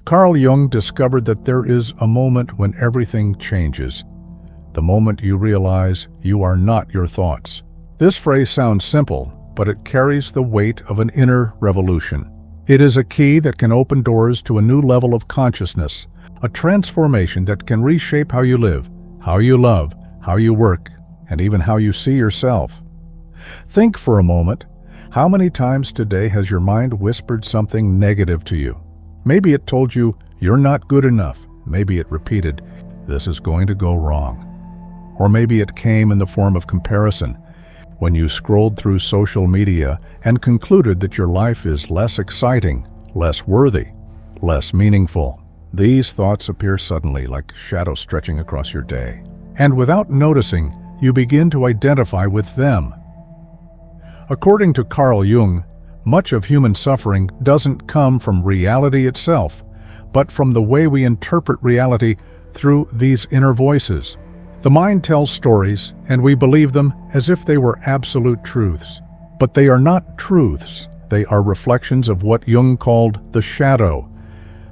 Carl Jung discovered that there is a moment when everything changes. The moment you realize you are not your thoughts. This phrase sounds simple, but it carries the weight of an inner revolution. It is a key that can open doors to a new level of consciousness, a transformation that can reshape how you live, how you love, how you work, and even how you see yourself. Think for a moment, how many times today has your mind whispered something negative to you? Maybe it told you, you're not good enough. Maybe it repeated, this is going to go wrong. Or maybe it came in the form of comparison, when you scrolled through social media and concluded that your life is less exciting, less worthy, less meaningful. These thoughts appear suddenly like shadows stretching across your day. And without noticing, you begin to identify with them. According to Carl Jung, much of human suffering doesn't come from reality itself, but from the way we interpret reality through these inner voices. The mind tells stories, and we believe them as if they were absolute truths. But they are not truths. They are reflections of what Jung called the shadow,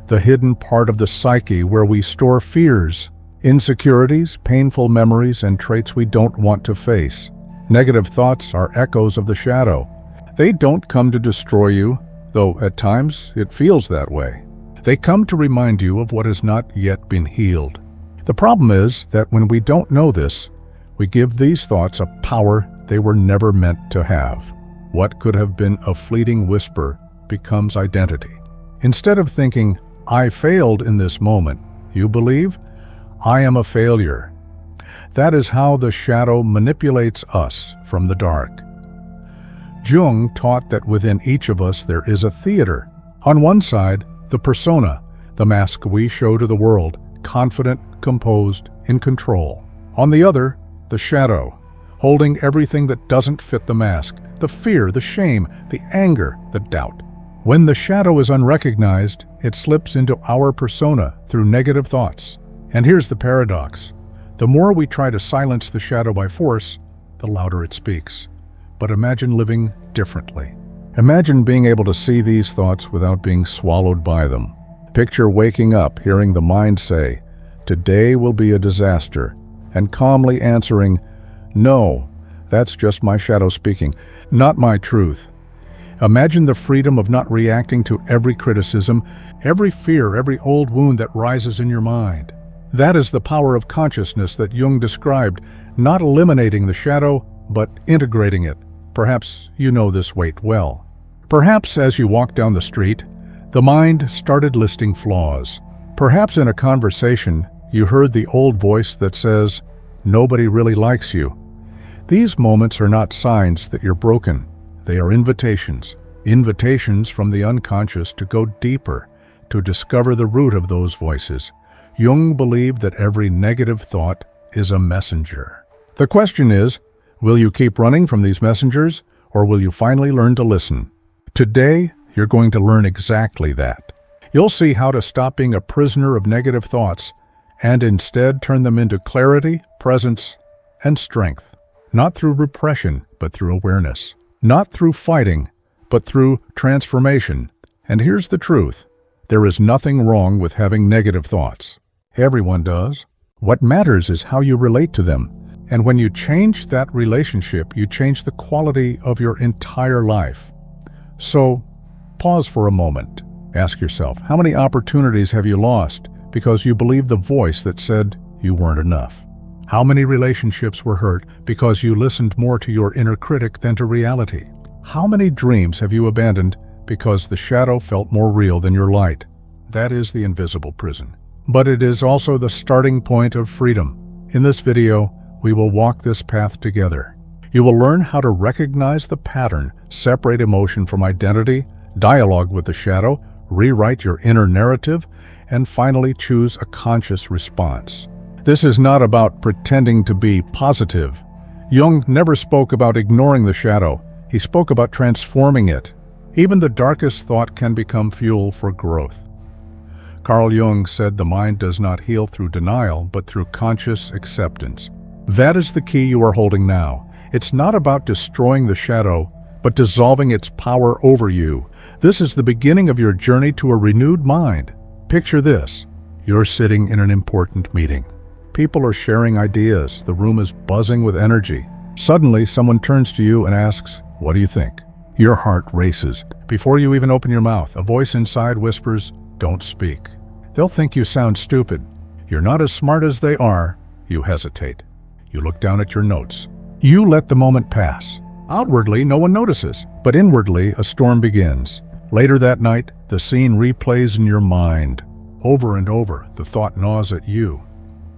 the hidden part of the psyche where we store fears, insecurities, painful memories, and traits we don't want to face. Negative thoughts are echoes of the shadow. They don't come to destroy you, though at times it feels that way. They come to remind you of what has not yet been healed. The problem is that when we don't know this, we give these thoughts a power they were never meant to have. What could have been a fleeting whisper becomes identity. Instead of thinking, I failed in this moment, you believe, I am a failure. That is how the shadow manipulates us from the dark. Jung taught that within each of us there is a theater. On one side, the persona, the mask we show to the world, confident, composed, in control. On the other, the shadow, holding everything that doesn't fit the mask, the fear, the shame, the anger, the doubt. When the shadow is unrecognized, it slips into our persona through negative thoughts. And here's the paradox. The more we try to silence the shadow by force, the louder it speaks. But imagine living differently. Imagine being able to see these thoughts without being swallowed by them. Picture waking up, hearing the mind say, today will be a disaster, and calmly answering, no, that's just my shadow speaking, not my truth. Imagine the freedom of not reacting to every criticism, every fear, every old wound that rises in your mind. That is the power of consciousness that Jung described, not eliminating the shadow, but integrating it. Perhaps you know this weight well. Perhaps as you walk down the street, the mind started listing flaws. Perhaps in a conversation, you heard the old voice that says, nobody really likes you. These moments are not signs that you're broken. They are invitations. Invitations from the unconscious to go deeper, to discover the root of those voices. Jung believed that every negative thought is a messenger. The question is, will you keep running from these messengers, or will you finally learn to listen? Today, you're going to learn exactly that. You'll see how to stop being a prisoner of negative thoughts and instead turn them into clarity, presence, and strength. Not through repression, but through awareness. Not through fighting, but through transformation. And here's the truth. There is nothing wrong with having negative thoughts. Everyone does. What matters is how you relate to them. And when you change that relationship, you change the quality of your entire life. So, pause for a moment. Ask yourself, how many opportunities have you lost because you believed the voice that said you weren't enough? How many relationships were hurt because you listened more to your inner critic than to reality? How many dreams have you abandoned because the shadow felt more real than your light? That is the invisible prison. But it is also the starting point of freedom. In this video, we will walk this path together. You will learn how to recognize the pattern, separate emotion from identity, dialogue with the shadow, rewrite your inner narrative, and finally choose a conscious response. This is not about pretending to be positive. Jung never spoke about ignoring the shadow. He spoke about transforming it. Even the darkest thought can become fuel for growth. Carl Jung said the mind does not heal through denial, but through conscious acceptance. That is the key you are holding now. It's not about destroying the shadow, but dissolving its power over you. This is the beginning of your journey to a renewed mind. Picture this. You're sitting in an important meeting. People are sharing ideas. The room is buzzing with energy. Suddenly, someone turns to you and asks, "What do you think?" Your heart races. Before you even open your mouth, a voice inside whispers, "Don't speak." They'll think you sound stupid. You're not as smart as they are. You hesitate. You look down at your notes. You let the moment pass. Outwardly, no one notices, but inwardly, a storm begins. Later that night, the scene replays in your mind. Over and over, the thought gnaws at you.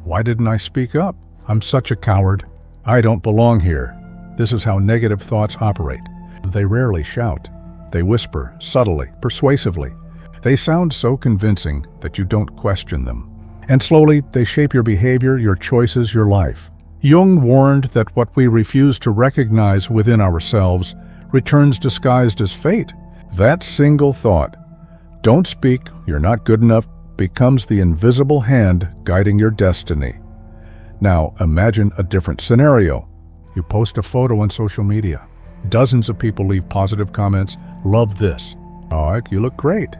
Why didn't I speak up? I'm such a coward. I don't belong here. This is how negative thoughts operate. They rarely shout. They whisper, subtly, persuasively. They sound so convincing that you don't question them. And slowly, they shape your behavior, your choices, your life. Jung warned that what we refuse to recognize within ourselves returns disguised as fate. That single thought, "Don't speak, you're not good enough," becomes the invisible hand guiding your destiny. Now, imagine a different scenario. You post a photo on social media. Dozens of people leave positive comments. "Love this." "Oh, you look great."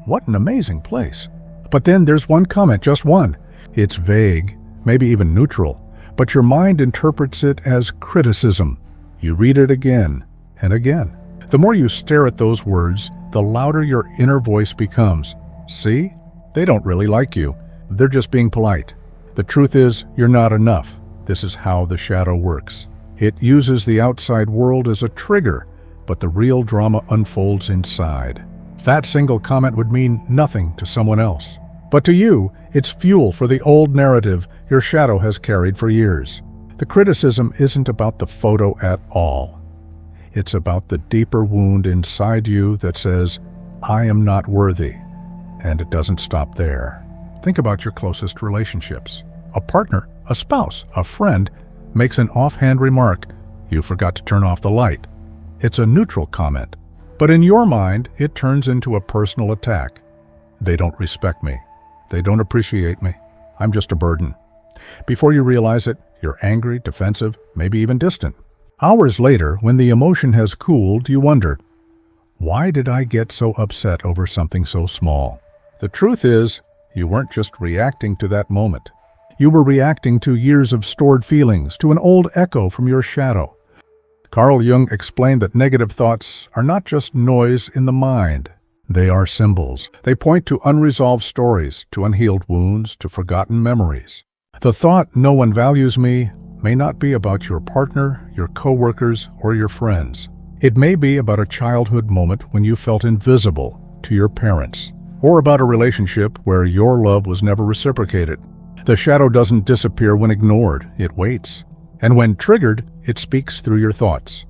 "What an amazing place." But then there's one comment, just one. It's vague, maybe even neutral, but your mind interprets it as criticism. You read it again and again. The more you stare at those words, the louder your inner voice becomes. See? They don't really like you. They're just being polite. The truth is, you're not enough. This is how the shadow works. It uses the outside world as a trigger, but the real drama unfolds inside. That single comment would mean nothing to someone else. But to you, it's fuel for the old narrative your shadow has carried for years. The criticism isn't about the photo at all. It's about the deeper wound inside you that says, "I am not worthy." And it doesn't stop there. Think about your closest relationships. A partner, a spouse, a friend makes an offhand remark, "You forgot to turn off the light." It's a neutral comment, but in your mind, it turns into a personal attack. They don't respect me. They don't appreciate me. I'm just a burden. Before you realize it, you're angry, defensive, maybe even distant. Hours later, when the emotion has cooled, you wonder, why did I get so upset over something so small? The truth is, you weren't just reacting to that moment. You were reacting to years of stored feelings, to an old echo from your shadow. Carl Jung explained that negative thoughts are not just noise in the mind. They are symbols. They point to unresolved stories, to unhealed wounds, to forgotten memories. The thought, "No one values me," may not be about your partner, your coworkers, or your friends. It may be about a childhood moment when you felt invisible to your parents, or about a relationship where your love was never reciprocated. The shadow doesn't disappear when ignored, it waits. And when triggered, it speaks through your thoughts.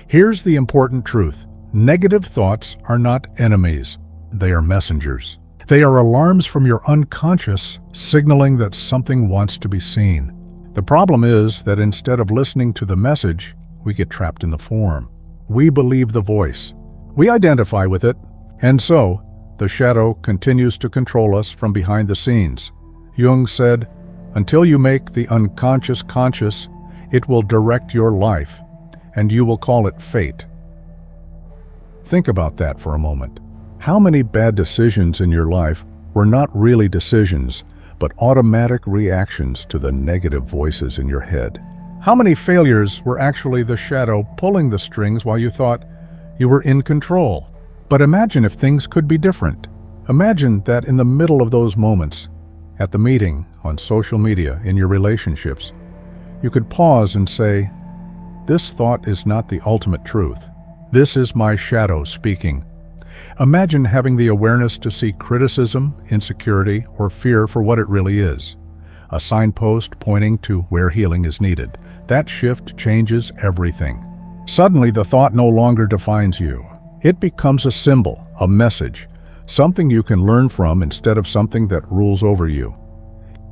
Here's the important truth. Negative thoughts are not enemies. They are messengers. They are alarms from your unconscious, signaling that something wants to be seen. The problem is that instead of listening to the message, we get trapped in the form. We believe the voice. We identify with it. And so, the shadow continues to control us from behind the scenes. Jung said, "Until you make the unconscious conscious, it will direct your life, and you will call it fate." Think about that for a moment. How many bad decisions in your life were not really decisions, but automatic reactions to the negative voices in your head? How many failures were actually the shadow pulling the strings while you thought you were in control? But imagine if things could be different. Imagine that in the middle of those moments, at the meeting, on social media, in your relationships, you could pause and say, "This thought is not the ultimate truth. This is my shadow speaking." Imagine having the awareness to see criticism, insecurity, or fear for what it really is. A signpost pointing to where healing is needed. That shift changes everything. Suddenly, the thought no longer defines you. It becomes a symbol, a message, something you can learn from instead of something that rules over you.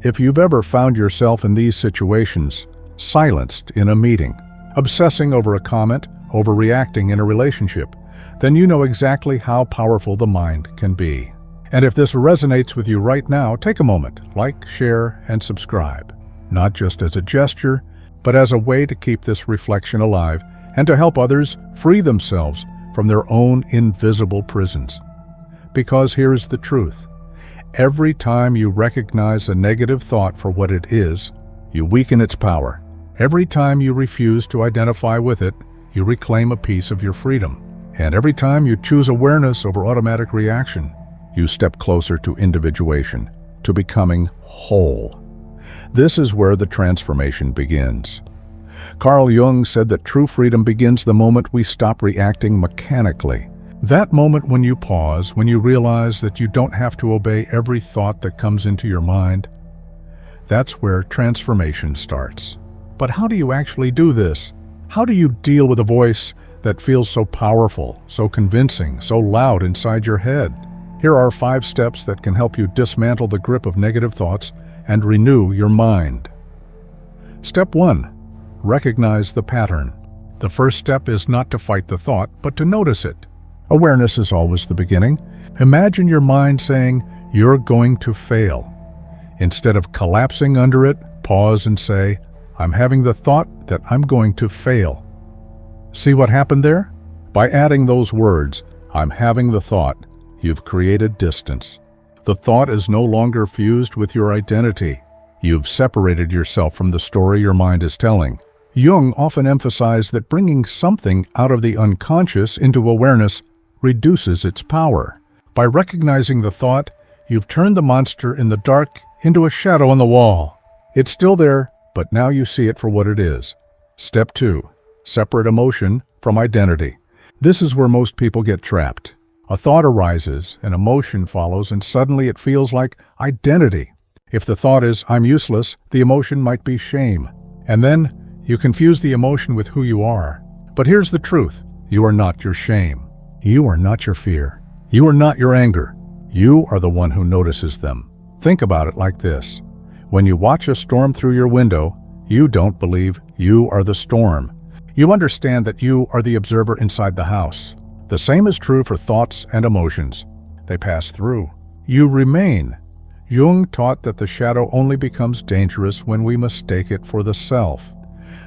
If you've ever found yourself in these situations, silenced in a meeting, obsessing over a comment, overreacting in a relationship, then you know exactly how powerful the mind can be. And if this resonates with you right now, take a moment, like, share, and subscribe. Not just as a gesture, but as a way to keep this reflection alive and to help others free themselves from their own invisible prisons. Because here's the truth. Every time you recognize a negative thought for what it is, you weaken its power. Every time you refuse to identify with it, you reclaim a piece of your freedom. And every time you choose awareness over automatic reaction, you step closer to individuation, to becoming whole. This is where the transformation begins. Carl Jung said that true freedom begins the moment we stop reacting mechanically. That moment when you pause, when you realize that you don't have to obey every thought that comes into your mind, that's where transformation starts. But how do you actually do this? How do you deal with a voice that feels so powerful, so convincing, so loud inside your head? Here are 5 steps that can help you dismantle the grip of negative thoughts and renew your mind. Step 1. Recognize the pattern. The first step is not to fight the thought, but to notice it. Awareness is always the beginning. Imagine your mind saying, "You're going to fail." Instead of collapsing under it, pause and say, "I'm having the thought that I'm going to fail." See what happened there? By adding those words, "I'm having the thought," you've created distance. The thought is no longer fused with your identity. You've separated yourself from the story your mind is telling. Jung often emphasized that bringing something out of the unconscious into awareness reduces its power. By recognizing the thought, you've turned the monster in the dark into a shadow on the wall. It's still there, but now you see it for what it is. Step 2. Separate emotion from identity. This is where most people get trapped. A thought arises, an emotion follows, and suddenly it feels like identity. If the thought is, "I'm useless," the emotion might be shame. And then you confuse the emotion with who you are. But here's the truth. You are not your shame. You are not your fear. You are not your anger. You are the one who notices them. Think about it like this. When you watch a storm through your window, you don't believe you are the storm. You understand that you are the observer inside the house. The same is true for thoughts and emotions. They pass through. You remain. Jung taught that the shadow only becomes dangerous when we mistake it for the self.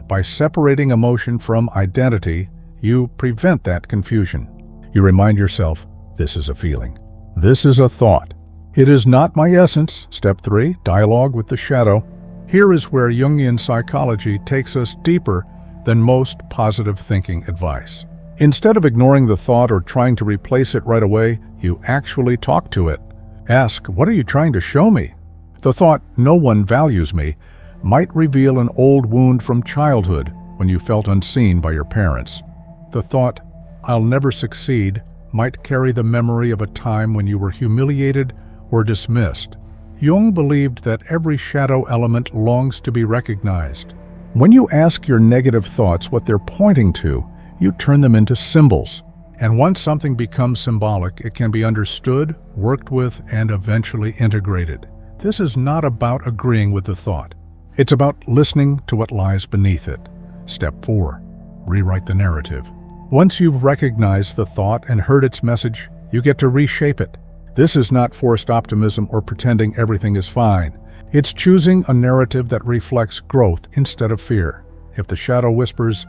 By separating emotion from identity, you prevent that confusion. You remind yourself, this is a feeling. This is a thought. It is not my essence. Step 3, dialogue with the shadow. Here is where Jungian psychology takes us deeper than most positive thinking advice. Instead of ignoring the thought or trying to replace it right away, you actually talk to it. Ask, what are you trying to show me? The thought, no one values me, might reveal an old wound from childhood when you felt unseen by your parents. The thought, I'll never succeed, might carry the memory of a time when you were humiliated or dismissed. Jung believed that every shadow element longs to be recognized. When you ask your negative thoughts what they're pointing to, you turn them into symbols. And once something becomes symbolic, it can be understood, worked with, and eventually integrated. This is not about agreeing with the thought. It's about listening to what lies beneath it. Step 4. Rewrite the narrative. Once you've recognized the thought and heard its message, you get to reshape it. This is not forced optimism or pretending everything is fine. It's choosing a narrative that reflects growth instead of fear. If the shadow whispers,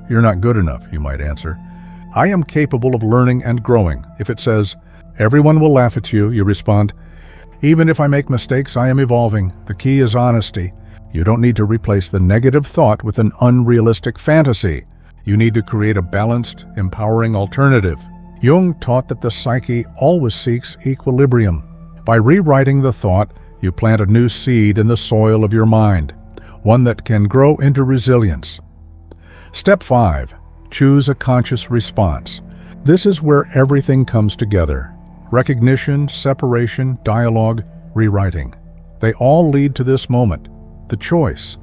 "You're not good enough," you might answer, "I am capable of learning and growing." If it says, "Everyone will laugh at you," you respond, "Even if I make mistakes, I am evolving." The key is honesty. You don't need to replace the negative thought with an unrealistic fantasy. You need to create a balanced, empowering alternative. Jung taught that the psyche always seeks equilibrium. By rewriting the thought, you plant a new seed in the soil of your mind, one that can grow into resilience. Step 5. Choose a conscious response. This is where everything comes together. Recognition, separation, dialogue, rewriting. They all lead to this moment, the choice.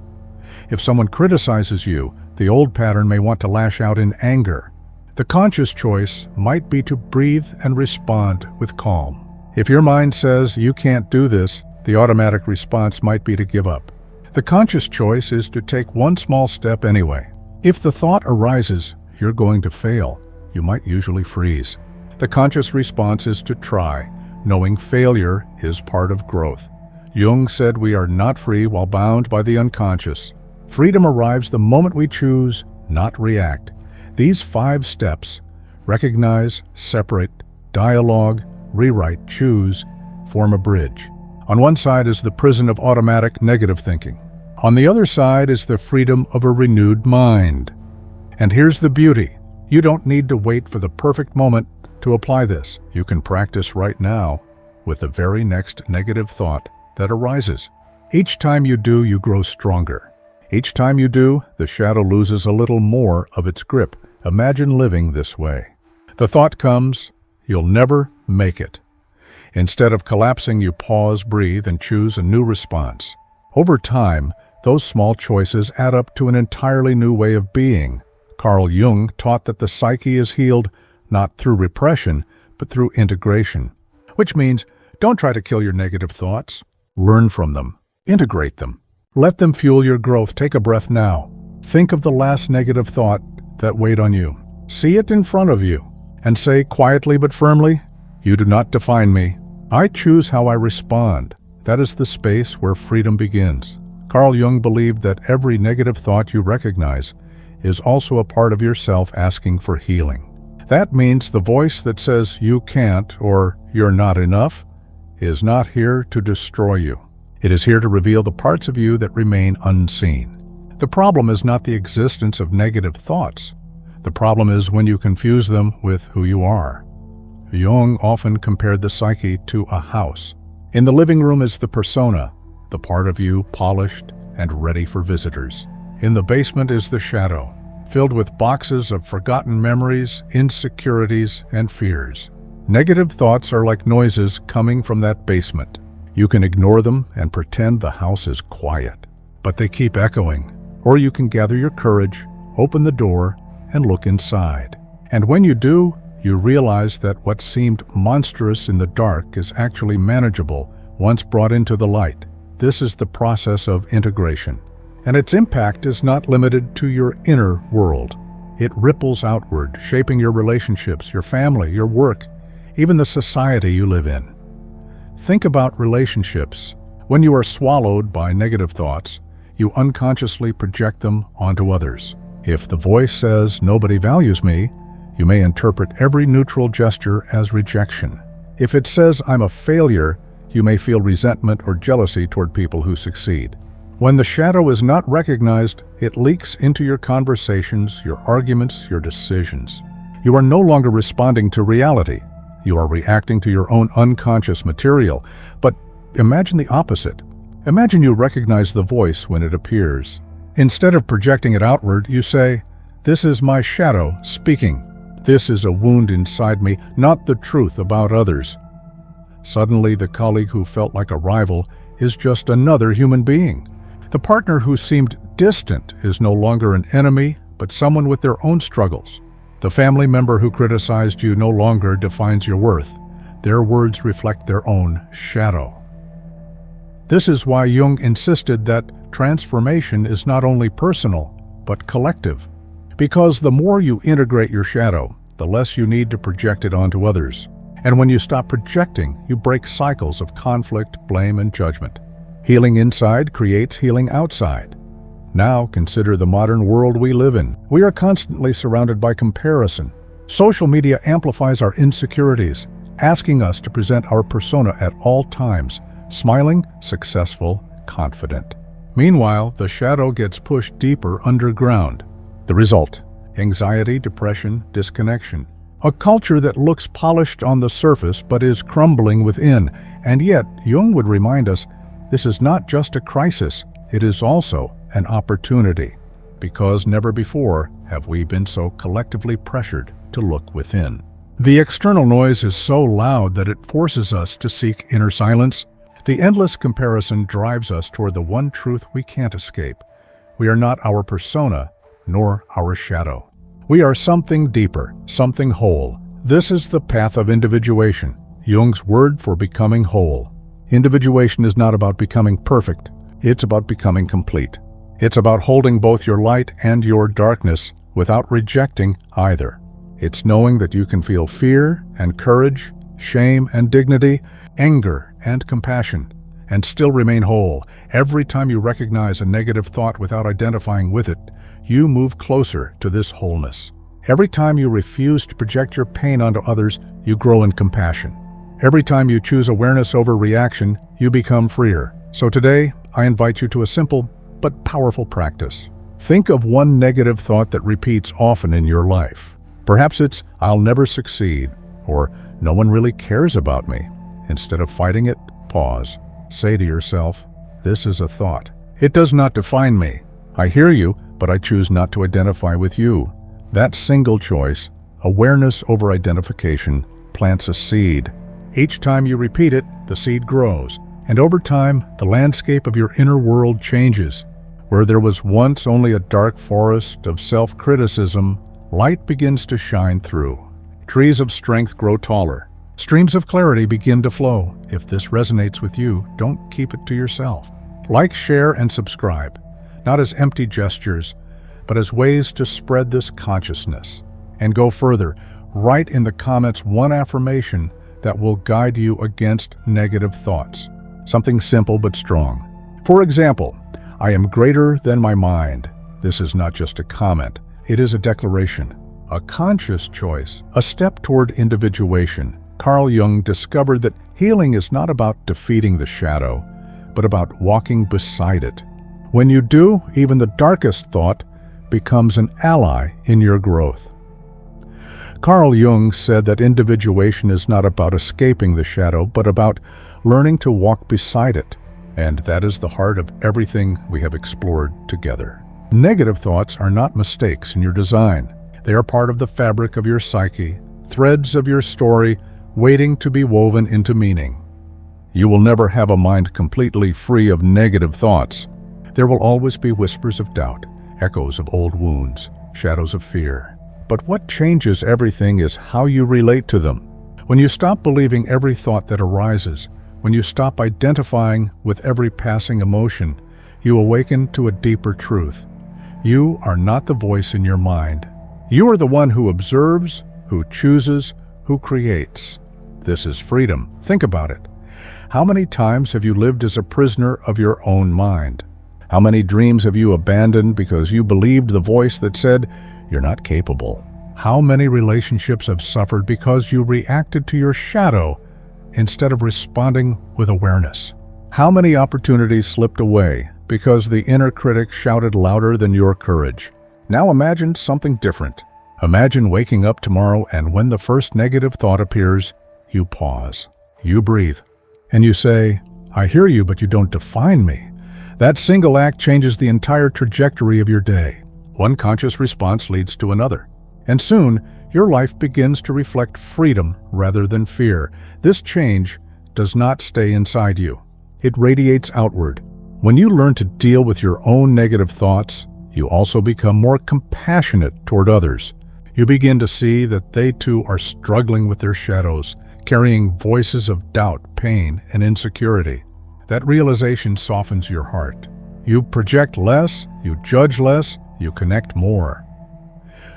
If someone criticizes you, the old pattern may want to lash out in anger. The conscious choice might be to breathe and respond with calm. If your mind says, "You can't do this," the automatic response might be to give up. The conscious choice is to take one small step anyway. If the thought arises, "You're going to fail," you might usually freeze. The conscious response is to try, knowing failure is part of growth. Jung said we are not free while bound by the unconscious. Freedom arrives the moment we choose, not react. These 5 steps, recognize, separate, dialogue, rewrite, choose, form a bridge. On one side is the prison of automatic negative thinking. On the other side is the freedom of a renewed mind. And here's the beauty. You don't need to wait for the perfect moment to apply this. You can practice right now with the very next negative thought that arises. Each time you do, you grow stronger. Each time you do, the shadow loses a little more of its grip. Imagine living this way. The thought comes, you'll never make it. Instead of collapsing, you pause, breathe, and choose a new response. Over time, those small choices add up to an entirely new way of being. Carl Jung taught that the psyche is healed not through repression, but through integration. Which means, don't try to kill your negative thoughts. Learn from them. Integrate them. Let them fuel your growth. Take a breath now. Think of the last negative thought that weighed on you. See it in front of you, and say quietly but firmly, "You do not define me. I choose how I respond." That is the space where freedom begins. Carl Jung believed that every negative thought you recognize is also a part of yourself asking for healing. That means the voice that says you can't or you're not enough is not here to destroy you. It is here to reveal the parts of you that remain unseen. The problem is not the existence of negative thoughts. The problem is when you confuse them with who you are. Jung often compared the psyche to a house. In the living room is the persona, the part of you polished and ready for visitors. In the basement is the shadow, filled with boxes of forgotten memories, insecurities, and fears. Negative thoughts are like noises coming from that basement. You can ignore them and pretend the house is quiet, but they keep echoing. Or you can gather your courage, open the door, and look inside. And when you do, you realize that what seemed monstrous in the dark is actually manageable once brought into the light. This is the process of integration. And its impact is not limited to your inner world. It ripples outward, shaping your relationships, your family, your work, even the society you live in. Think about relationships. When you are swallowed by negative thoughts, you unconsciously project them onto others. If the voice says, "Nobody values me," you may interpret every neutral gesture as rejection. If it says, "I'm a failure," you may feel resentment or jealousy toward people who succeed. When the shadow is not recognized, it leaks into your conversations, your arguments, your decisions. You are no longer responding to reality. You are reacting to your own unconscious material. But imagine the opposite. Imagine you recognize the voice when it appears. Instead of projecting it outward, you say, "This is my shadow speaking. This is a wound inside me, not the truth about others." Suddenly, the colleague who felt like a rival is just another human being. The partner who seemed distant is no longer an enemy, but someone with their own struggles. The family member who criticized you no longer defines your worth. Their words reflect their own shadow. This is why Jung insisted that transformation is not only personal, but collective. Because the more you integrate your shadow, the less you need to project it onto others. And when you stop projecting, you break cycles of conflict, blame, and judgment. Healing inside creates healing outside. Now consider the modern world we live in. We are constantly surrounded by comparison. Social media amplifies our insecurities, asking us to present our persona at all times, smiling, successful, confident. Meanwhile, the shadow gets pushed deeper underground. The result: anxiety, depression, disconnection. A culture that looks polished on the surface but is crumbling within. And yet, Jung would remind us, this is not just a crisis, it is also an opportunity. Because never before have we been so collectively pressured to look within. The external noise is so loud that it forces us to seek inner silence. The endless comparison drives us toward the one truth we can't escape. We are not our persona, nor our shadow. We are something deeper, something whole. This is the path of individuation, Jung's word for becoming whole. Individuation is not about becoming perfect, it's about becoming complete. It's about holding both your light and your darkness without rejecting either. It's knowing that you can feel fear and courage, shame and dignity, anger and compassion, and still remain whole. Every time you recognize a negative thought without identifying with it, you move closer to this wholeness. Every time you refuse to project your pain onto others, you grow in compassion. Every time you choose awareness over reaction, you become freer. So today, I invite you to a simple but powerful practice. Think of one negative thought that repeats often in your life. Perhaps it's, "I'll never succeed," or "No one really cares about me." Instead of fighting it, pause. Say to yourself, "This is a thought. It does not define me. I hear you, but I choose not to identify with you." That single choice, awareness over identification, plants a seed. Each time you repeat it, the seed grows, and over time, the landscape of your inner world changes. Where there was once only a dark forest of self-criticism, light begins to shine through. Trees of strength grow taller. Streams of clarity begin to flow. If this resonates with you, don't keep it to yourself. Like, share, and subscribe, not as empty gestures, but as ways to spread this consciousness. And go further, write in the comments one affirmation that will guide you against negative thoughts. Something simple but strong. For example, "I am greater than my mind." This is not just a comment, it is a declaration, a conscious choice, a step toward individuation. Carl Jung discovered that healing is not about defeating the shadow, but about walking beside it. When you do, even the darkest thought becomes an ally in your growth. Carl Jung said that individuation is not about escaping the shadow, but about learning to walk beside it. And that is the heart of everything we have explored together. Negative thoughts are not mistakes in your design. They are part of the fabric of your psyche, threads of your story, waiting to be woven into meaning. You will never have a mind completely free of negative thoughts. There will always be whispers of doubt, echoes of old wounds, shadows of fear. But what changes everything is how you relate to them. When you stop believing every thought that arises, when you stop identifying with every passing emotion, you awaken to a deeper truth. You are not the voice in your mind. You are the one who observes, who chooses, who creates. This is freedom. Think about it. How many times have you lived as a prisoner of your own mind? How many dreams have you abandoned because you believed the voice that said, "You're not capable"? How many relationships have suffered because you reacted to your shadow instead of responding with awareness? How many opportunities slipped away because the inner critic shouted louder than your courage? Now imagine something different. Imagine waking up tomorrow and when the first negative thought appears, you pause, you breathe, and you say, "I hear you, but you don't define me." That single act changes the entire trajectory of your day. One conscious response leads to another. And soon, your life begins to reflect freedom rather than fear. This change does not stay inside you. It radiates outward. When you learn to deal with your own negative thoughts, you also become more compassionate toward others. You begin to see that they too are struggling with their shadows, carrying voices of doubt, pain, and insecurity. That realization softens your heart. You project less, you judge less, you connect more.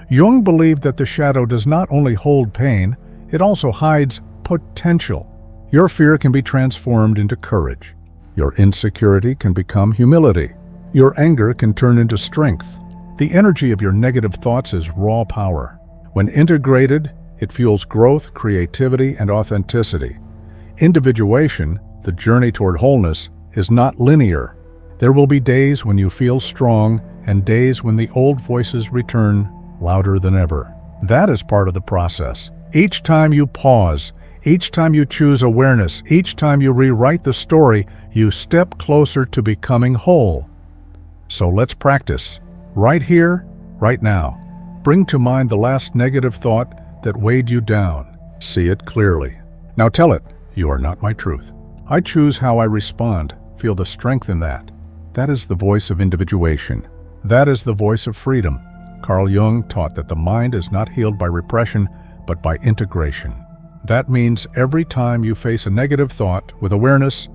Jung believed that the shadow does not only hold pain, it also hides potential. Your fear can be transformed into courage. Your insecurity can become humility. Your anger can turn into strength. The energy of your negative thoughts is raw power. When integrated, it fuels growth, creativity, and authenticity. Individuation, the journey toward wholeness, is not linear. There will be days when you feel strong and days when the old voices return louder than ever. That is part of the process. Each time you pause, each time you choose awareness, each time you rewrite the story, you step closer to becoming whole. So let's practice. Right here, right now. Bring to mind the last negative thought that weighed you down. See it clearly. Now tell it, "You are not my truth. I choose how I respond." Feel the strength in that. That is the voice of individuation. That is the voice of freedom. Carl Jung taught that the mind is not healed by repression, but by integration. That means every time you face a negative thought with awareness,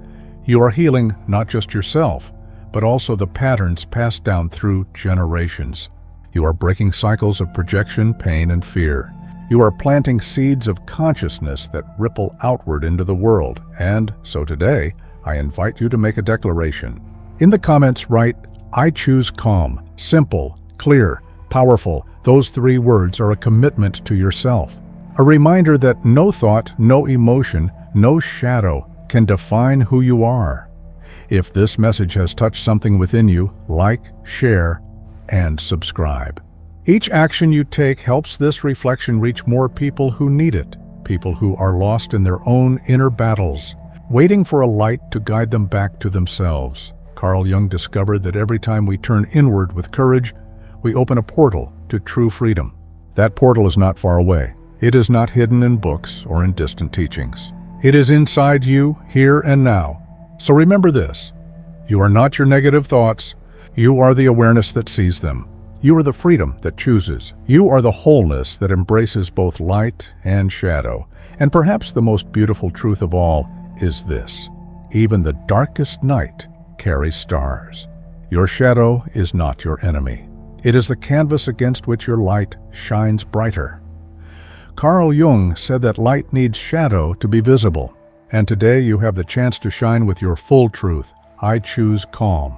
you are healing not just yourself, but also the patterns passed down through generations. You are breaking cycles of projection, pain, and fear. You are planting seeds of consciousness that ripple outward into the world. And so today, I invite you to make a declaration. In the comments, write, "I choose calm." Simple, clear, powerful. Those 3 words are a commitment to yourself. A reminder that no thought, no emotion, No shadow can define who you are. If this message has touched something within you, like, share, and subscribe. Each action you take helps this reflection reach more people who need it, people who are lost in their own inner battles, waiting for a light to guide them back to themselves. Carl Jung discovered that every time we turn inward with courage, we open a portal to true freedom. That portal is not far away. It is not hidden in books or in distant teachings. It is inside you, here and now. So remember this: you are not your negative thoughts. You are the awareness that sees them. You are the freedom that chooses. You are the wholeness that embraces both light and shadow. And perhaps the most beautiful truth of all is this: even the darkest night carries stars. Your shadow is not your enemy. It is the canvas against which your light shines brighter. Carl Jung said that light needs shadow to be visible. And today you have the chance to shine with your full truth. I choose calm.